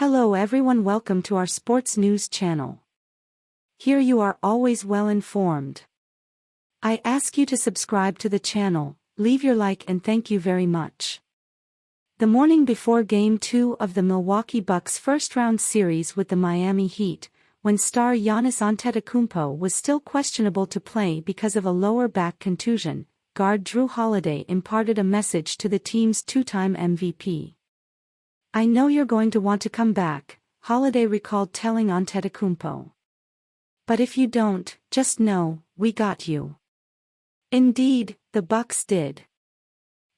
Hello everyone, welcome to our sports news channel. Here you are always well informed. I ask you to subscribe to the channel, leave your like and thank you very much. The morning before Game 2 of the Milwaukee Bucks first-round series with the Miami Heat, when star Giannis Antetokounmpo was still questionable to play because of a lower back contusion, guard Jrue Holiday imparted a message to the team's two-time MVP. "I know you're going to want to come back," Holiday recalled telling Antetokounmpo. "But if you don't, just know, we got you." Indeed, the Bucks did.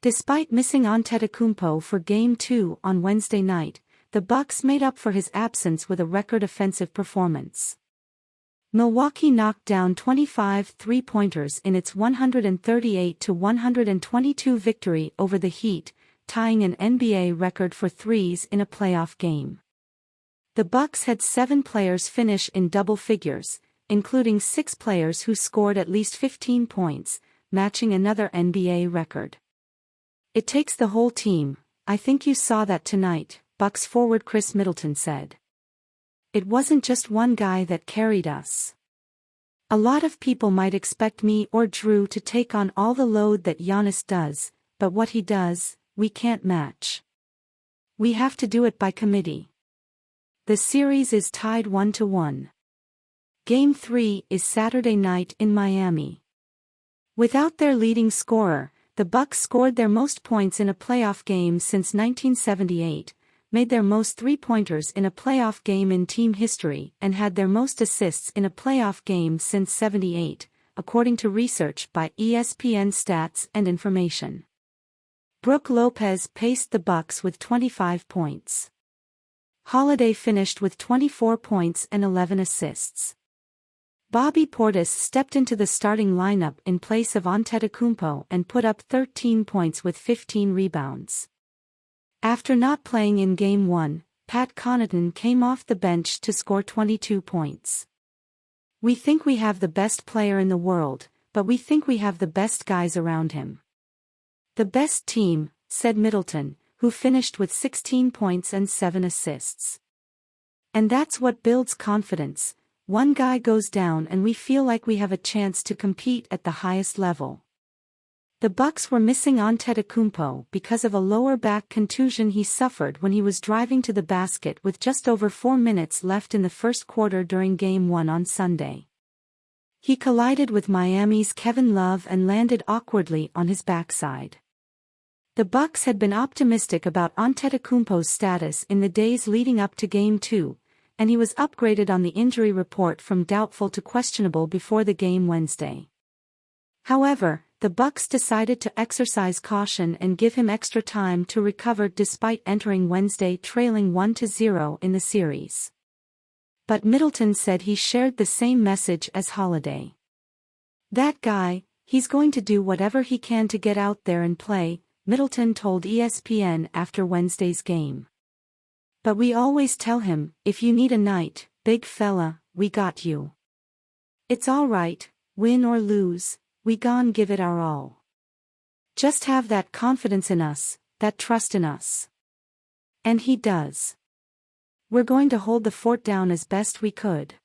Despite missing Antetokounmpo for Game 2 on Wednesday night, the Bucks made up for his absence with a record offensive performance. Milwaukee knocked down 25 three-pointers in its 138-122 victory over the Heat, tying an NBA record for threes in a playoff game. The Bucks had 7 players finish in double figures, including 6 players who scored at least 15 points, matching another NBA record. "It takes the whole team, I think you saw that tonight," Bucks forward Chris Middleton said. "It wasn't just one guy that carried us. A lot of people might expect me or Jrue to take on all the load that Giannis does, but what he does, we can't match. We have to do it by committee." The series is tied 1-1. Game 3 is Saturday night in Miami. Without their leading scorer, the Bucks scored their most points in a playoff game since 1978, made their most three-pointers in a playoff game in team history and had their most assists in a playoff game since '78, according to research by ESPN Stats and Information. Brook Lopez paced the Bucks with 25 points. Holiday finished with 24 points and 11 assists. Bobby Portis stepped into the starting lineup in place of Antetokounmpo and put up 13 points with 15 rebounds. After not playing in Game 1, Pat Connaughton came off the bench to score 22 points. "We think we have the best player in the world, but we think we have the best guys around him. The best team," said Middleton, who finished with 16 points and 7 assists. "And that's what builds confidence. One guy goes down and we feel like we have a chance to compete at the highest level." The Bucks were missing Antetokounmpo because of a lower back contusion he suffered when he was driving to the basket with just over 4 minutes left in the first quarter during Game 1 on Sunday. He collided with Miami's Kevin Love and landed awkwardly on his backside. The Bucks had been optimistic about Antetokounmpo's status in the days leading up to Game 2, and he was upgraded on the injury report from doubtful to questionable before the game Wednesday. However, the Bucks decided to exercise caution and give him extra time to recover despite entering Wednesday trailing 1-0 in the series. But Middleton said he shared the same message as Holiday. "That guy, he's going to do whatever he can to get out there and play," Middleton told ESPN after Wednesday's game. "But we always tell him, if you need a night, big fella, we got you. It's all right, win or lose, we gon' give it our all. Just have that confidence in us, that trust in us." And he does. "We're going to hold the fort down as best we could.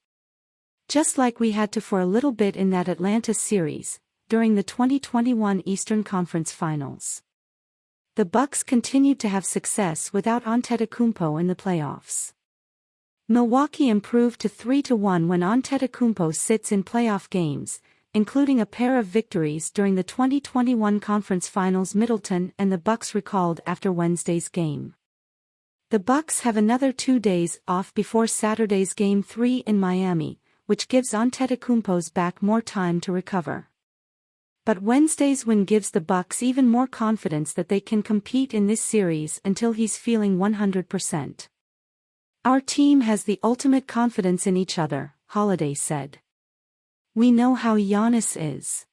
Just like we had to for a little bit in that Atlanta series, during the 2021 Eastern Conference Finals." The Bucks continued to have success without Antetokounmpo in the playoffs. Milwaukee improved to 3-1 when Antetokounmpo sits in playoff games, including a pair of victories during the 2021 Conference Finals. Middleton and the Bucks recalled after Wednesday's game. The Bucks have another 2 days off before Saturday's Game 3 in Miami, which gives Antetokounmpo's back more time to recover. But Wednesday's win gives the Bucks even more confidence that they can compete in this series until he's feeling 100%. "Our team has the ultimate confidence in each other," Holiday said. "We know how Giannis is.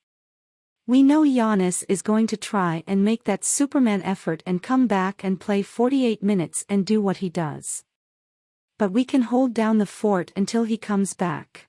We know Giannis is going to try and make that Superman effort and come back and play 48 minutes and do what he does. But we can hold down the fort until he comes back.